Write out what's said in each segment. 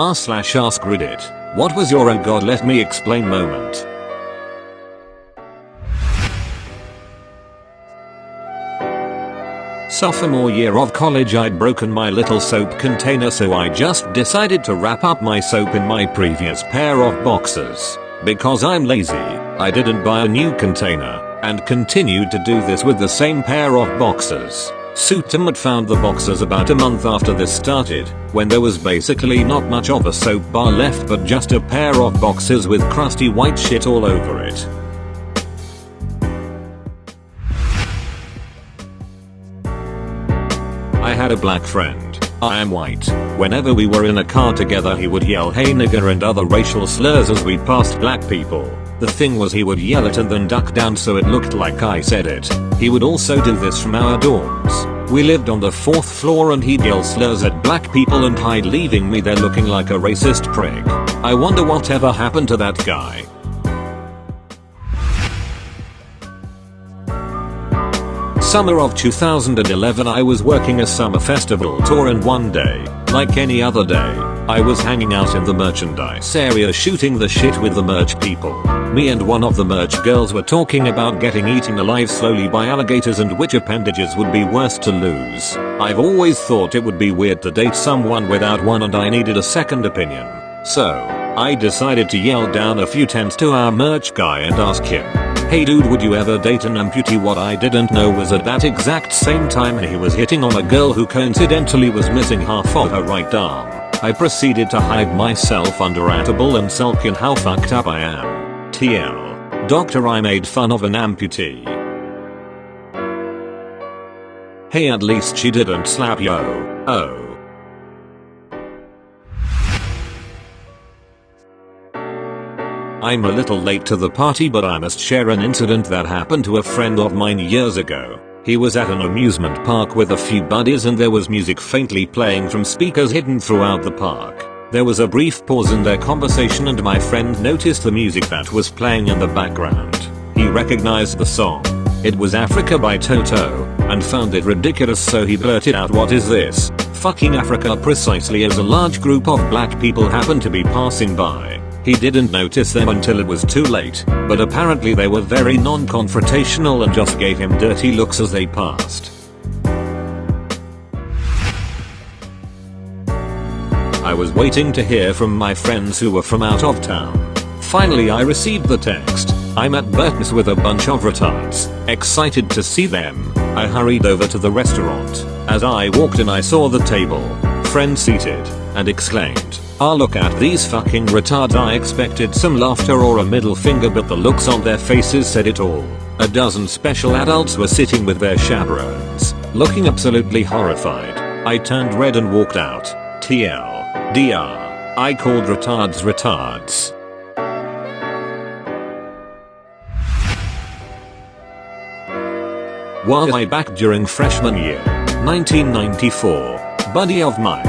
r/askreddit. What was your oh god let me explain moment? Sophomore year of college, I'd broken my little soap container, so I just decided to wrap up my soap in my previous pair of boxers. Because I'm lazy, I didn't buy a new container, and continued to do this with the same pair of boxers. Suitum had found the boxers about a month after this started, when there was basically not much of a soap bar left but just a pair of boxers with crusty white shit all over it. I had a black friend. I am white. Whenever we were in a car together, he would yell "hey nigger" and other racial slurs as we passed black people. The thing was, he would yell it and then duck down so it looked like I said it. He would also do this from our dorms. We lived on the 4th floor and he'd yell slurs at black people and hide, leaving me there looking like a racist prick. I wonder whatever happened to that guy. Summer of 2011, I was working a summer festival tour, and one day, like any other day, I was hanging out in the merchandise area shooting the shit with the merch people. Me and one of the merch girls were talking about getting eaten alive slowly by alligators and which appendages would be worse to lose. I've always thought it would be weird to date someone without one, and I needed a second opinion. So, I decided to yell down a few tents to our merch guy and ask him, "Hey dude, would you ever date an amputee?" What I didn't know was at that exact same time he was hitting on a girl who coincidentally was missing half of her right arm. I proceeded to hide myself under a table and sulk in how fucked up I am. TL. Doctor, I made fun of an amputee. Hey, at least she didn't slap yo. Oh. I'm a little late to the party, but I must share an incident that happened to a friend of mine years ago. He was at an amusement park with a few buddies and there was music faintly playing from speakers hidden throughout the park. There was a brief pause in their conversation and my friend noticed the music that was playing in the background. He recognized the song. It was Africa by Toto, and found it ridiculous, so he blurted out, "What is this? Fucking Africa," precisely as a large group of black people happened to be passing by. He didn't notice them until it was too late, but apparently they were very non-confrontational and just gave him dirty looks as they passed. I was waiting to hear from my friends who were from out of town. Finally I received the text. "I'm at Burton's with a bunch of retards. Excited to see them." I hurried over to the restaurant. As I walked in, I saw the table, friend seated, and exclaimed, "Ah, look at these fucking retards." I expected some laughter or a middle finger, but the looks on their faces said it all. A dozen special adults were sitting with their chaperones, looking absolutely horrified. I turned red and walked out. TLDR. I called retards retards. Way back during freshman year, 1994, buddy of mine,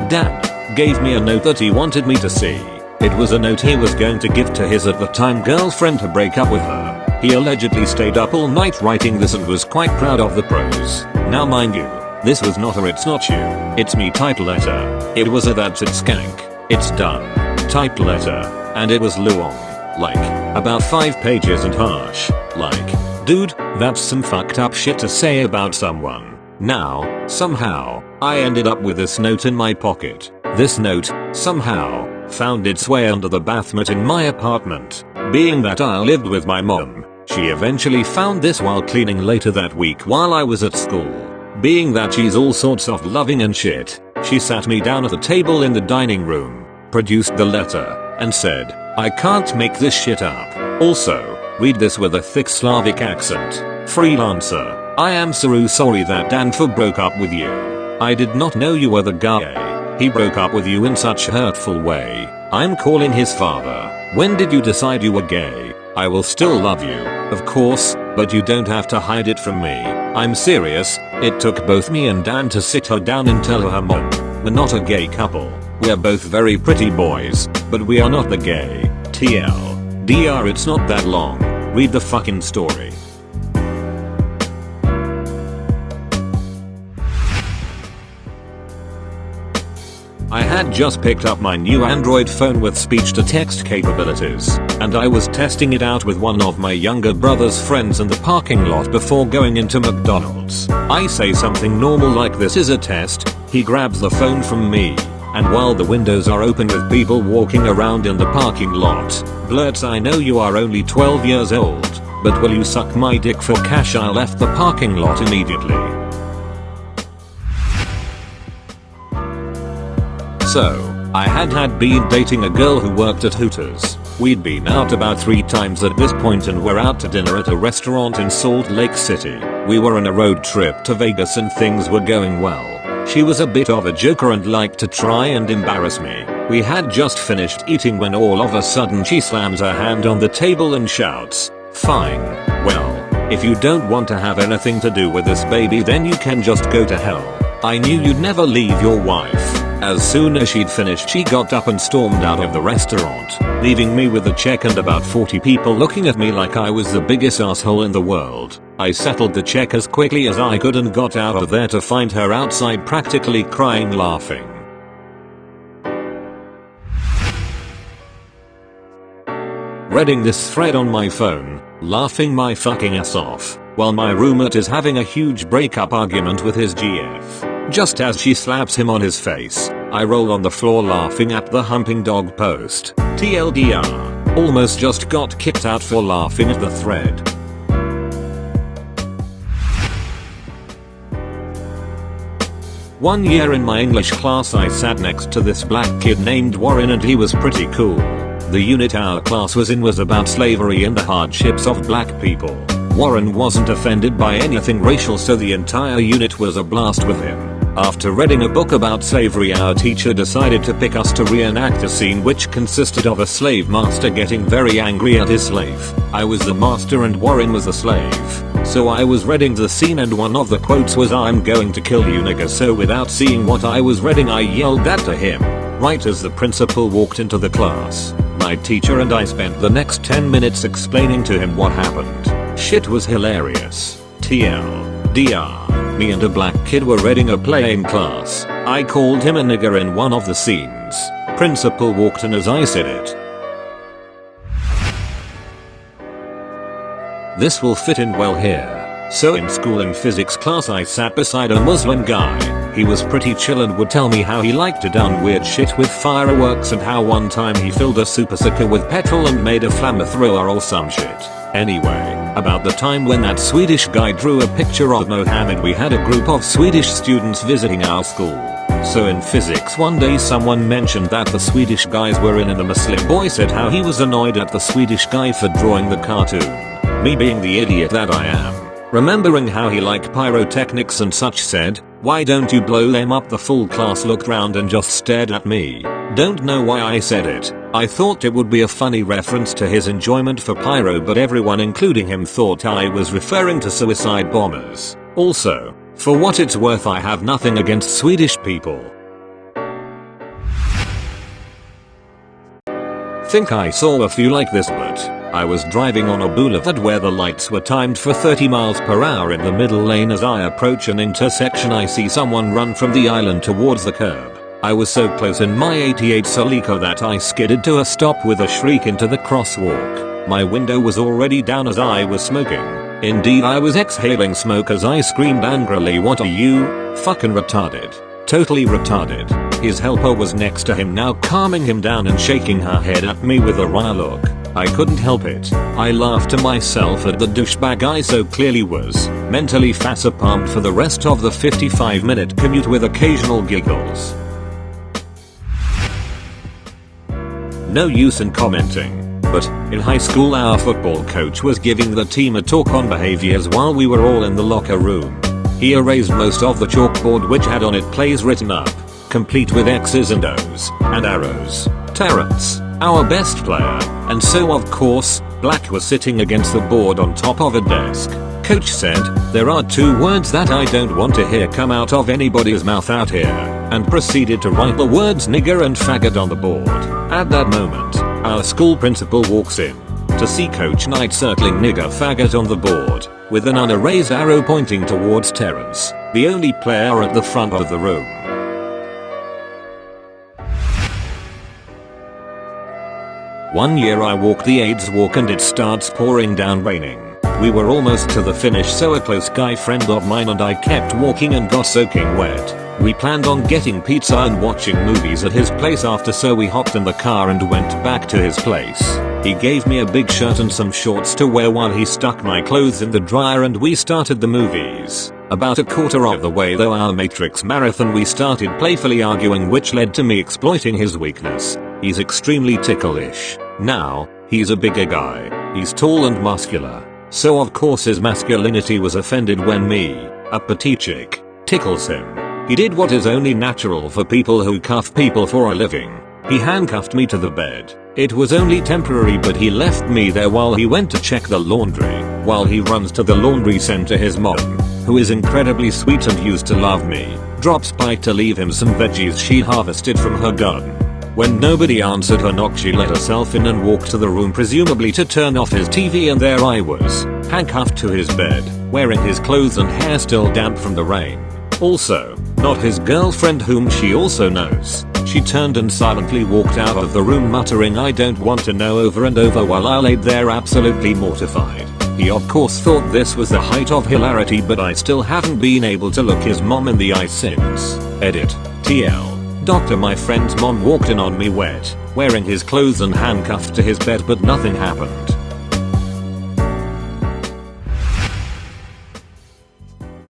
Dan, gave me a note that he wanted me to see. It was a note he was going to give to his at the time girlfriend to break up with her. He allegedly stayed up all night writing this and was quite proud of the prose. Now mind you, this was not a "it's not you, it's me" type letter. It was a "that's it skank, it's done" type letter, and it was long, like about 5 pages, and harsh, like, dude, that's some fucked up shit to say about someone. Now, somehow, I ended up with this note in my pocket. This note, somehow, found its way under the bathmat in my apartment. Being that I lived with my mom, she eventually found this while cleaning later that week while I was at school. Being that she's all sorts of loving and shit, she sat me down at the table in the dining room, produced the letter, and said, "I can't make this shit up. Also, read this with a thick Slavic accent. Freelancer, I am so sorry that Danfor broke up with you. I did not know you were the guy. He broke up with you in such a hurtful way. I'm calling his father. When did you decide you were gay? I will still love you, of course, but you don't have to hide it from me. I'm serious." It took both me and Dan to sit her down and tell her mom, "We're not a gay couple. We're both very pretty boys, but we are not the gay." TLDR, it's not that long. Read the fucking story. I had had just picked up my new Android phone with speech-to-text capabilities, and I was testing it out with one of my younger brother's friends in the parking lot before going into McDonald's. I say something normal like "this is a test," he grabs the phone from me, and while the windows are open with people walking around in the parking lot, blurts, "I know you are only 12 years old, but will you suck my dick for cash?" I left the parking lot immediately. So, I had been dating a girl who worked at Hooters. We'd been out about 3 times at this point and were out to dinner at a restaurant in Salt Lake City. We were on a road trip to Vegas and things were going well. She was a bit of a joker and liked to try and embarrass me. We had just finished eating when all of a sudden she slams her hand on the table and shouts, "Fine. Well, if you don't want to have anything to do with this baby then you can just go to hell. I knew you'd never leave your wife." As soon as she'd finished she got up and stormed out of the restaurant, leaving me with a check and about 40 people looking at me like I was the biggest asshole in the world. I settled the check as quickly as I could and got out of there to find her outside practically crying laughing. Reading this thread on my phone, laughing my fucking ass off, while my roommate is having a huge breakup argument with his GF. Just as she slaps him on his face, I roll on the floor laughing at the humping dog post. TLDR. Almost just got kicked out for laughing at the thread. One year in my English class I sat next to this black kid named Warren and he was pretty cool. The unit our class was in was about slavery and the hardships of black people. Warren wasn't offended by anything racial so the entire unit was a blast with him. After reading a book about slavery our teacher decided to pick us to reenact a scene which consisted of a slave master getting very angry at his slave. I was the master and Warren was the slave. So I was reading the scene and one of the quotes was "I'm going to kill you nigga," so without seeing what I was reading I yelled that to him. Right as the principal walked into the class, my teacher and I spent the next 10 minutes explaining to him what happened. Shit was hilarious. TLDR. Me and a black kid were reading a play in class. I called him a nigger in one of the scenes. Principal walked in as I said it. This will fit in well here. So in school in physics class I sat beside a Muslim guy. He was pretty chill and would tell me how he liked to done weird shit with fireworks and how one time he filled a super soaker with petrol and made a flamethrower or some shit. Anyway, about the time when that Swedish guy drew a picture of Mohammed we had a group of Swedish students visiting our school. So in physics one day someone mentioned that the Swedish guys were in and the Muslim boy said how he was annoyed at the Swedish guy for drawing the cartoon. Me being the idiot that I am, remembering how he liked pyrotechnics and such said, "Why don't you blow them up?" The full class looked round and just stared at me. Don't know why I said it. I thought it would be a funny reference to his enjoyment for pyro but everyone including him thought I was referring to suicide bombers. Also, for what it's worth I have nothing against Swedish people. Think I saw a few like this but I was driving on a boulevard where the lights were timed for 30 miles per hour in the middle lane. As I approach an intersection I see someone run from the island towards the curb. I was so close in my 88 Celica that I skidded to a stop with a shriek into the crosswalk. My window was already down as I was smoking. Indeed I was exhaling smoke as I screamed angrily, "What are you, fucking retarded? Totally retarded." His helper was next to him now calming him down and shaking her head at me with a wry look. I couldn't help it. I laughed to myself at the douchebag I so clearly was, mentally facepalmed for the rest of the 55-minute commute with occasional giggles. No use in commenting, but in high school our football coach was giving the team a talk on behaviors while we were all in the locker room. He erased most of the chalkboard which had on it plays written up, complete with X's and O's and arrows. Terrence, our best player, and so of course, Black was sitting against the board on top of a desk. Coach said, "There are 2 words that I don't want to hear come out of anybody's mouth out here," and proceeded to write the words nigger and faggot on the board. At that moment, our school principal walks in to see Coach Knight circling nigger faggot on the board, with an unerased arrow pointing towards Terrence, the only player at the front of the room. One year I walked the AIDS walk and it starts pouring down raining. We were almost to the finish, so a close guy friend of mine and I kept walking and got soaking wet. We planned on getting pizza and watching movies at his place after, so we hopped in the car and went back to his place. He gave me a big shirt and some shorts to wear while he stuck my clothes in the dryer and we started the movies. About a quarter of the way though our Matrix marathon we started playfully arguing, which led to me exploiting his weakness. He's extremely ticklish. Now, he's a bigger guy. He's tall and muscular. So of course his masculinity was offended when me, a petite chick, tickles him. He did what is only natural for people who cuff people for a living. He handcuffed me to the bed. It was only temporary, but he left me there while he went to check the laundry. While he runs to the laundry center, his mom, who is incredibly sweet and used to love me, drops by to leave him some veggies she harvested from her garden. When nobody answered her knock, she let herself in and walked to the room, presumably to turn off his TV, and there I was, handcuffed to his bed, wearing his clothes and hair still damp from the rain. Also, not his girlfriend, whom she also knows. She turned and silently walked out of the room, muttering "I don't want to know" over and over, while I laid there absolutely mortified. He of course thought this was the height of hilarity, but I still haven't been able to look his mom in the eye since. Edit. TL. Doctor, my friend's mom walked in on me wet, wearing his clothes and handcuffed to his bed, but nothing happened.